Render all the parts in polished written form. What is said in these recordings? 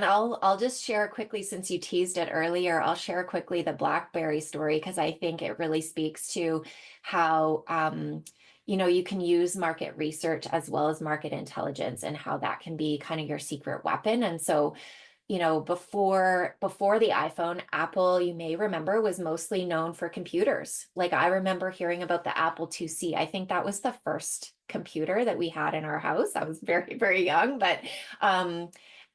and I'll just share quickly since you teased it earlier, I'll share quickly the Blackberry story because I think it really speaks to how you can use market research as well as market intelligence and how that can be kind of your secret weapon. And so before the iPhone, Apple, you may remember, was mostly known for computers. Like I remember hearing about the Apple IIc. I think that was the first computer that we had in our house. I was very, very young, but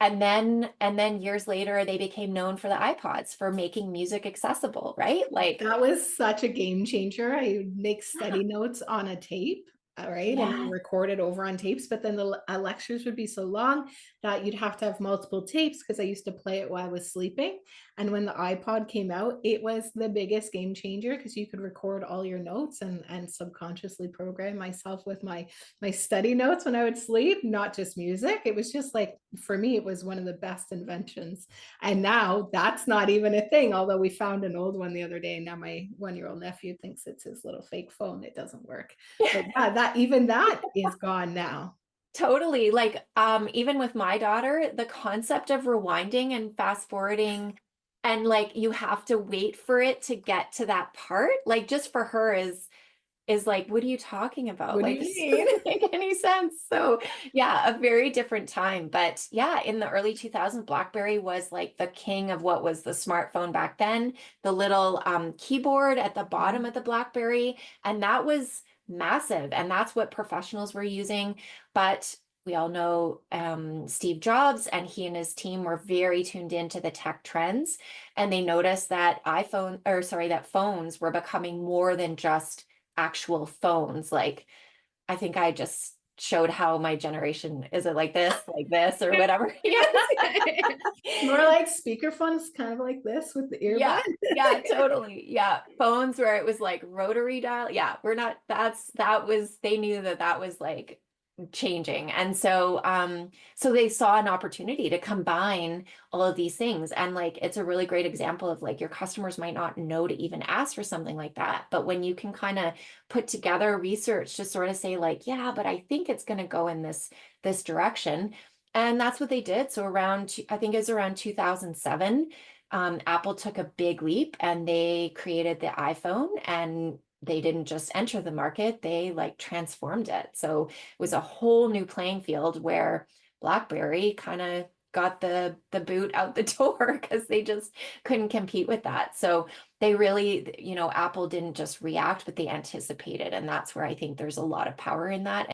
and then years later they became known for the iPods for making music accessible, right? Like That was such a game changer. I would make study notes on a tape, right, and then yeah. record it over on tapes. But then the lectures would be so long that you'd have to have multiple tapes because I used to play it while I was sleeping. And when the iPod came out, it was the biggest game changer because you could record all your notes and subconsciously program myself with my study notes when I would sleep, not just music. It was just like for me, it was one of the best inventions. And now that's not even a thing, although we found an old one the other day. And now my 1-year-old nephew thinks it's his little fake phone. It doesn't work. But yeah, that even that is gone now. Totally. Like, even with my daughter, the concept of rewinding and fast forwarding and like you have to wait for it to get to that part, like just for her is like, what are you talking about? What do Like, you this mean? doesn't make any sense. So yeah, a very different time. But yeah, in the early 2000s, BlackBerry was like the king of what was the smartphone back then, the little keyboard at the bottom of the BlackBerry. And that was massive. And that's what professionals were using. But we all know Steve Jobs, and he and his team were very tuned into the tech trends. And they noticed that that phones were becoming more than just actual phones. Like, I think I just showed how my generation is it like this, or whatever. Yeah. More like speakerphones, kind of like this with the earbud. Yeah. Yeah, totally. Yeah. Phones where it was like rotary dial. Yeah, we're not, that was, they knew that that was like changing. And so they saw an opportunity to combine all of these things. And like it's a really great example of like your customers might not know to even ask for something like that. But when you can kind of put together research to sort of say like, yeah, but I think it's going to go in this direction. And that's what they did. So I think it was around 2007, Apple took a big leap and they created the iPhone, and they didn't just enter the market, they like transformed it. So it was a whole new playing field where BlackBerry kind of got the boot out the door because they just couldn't compete with that. So they really, Apple didn't just react, but they anticipated. And that's where I think there's a lot of power in that.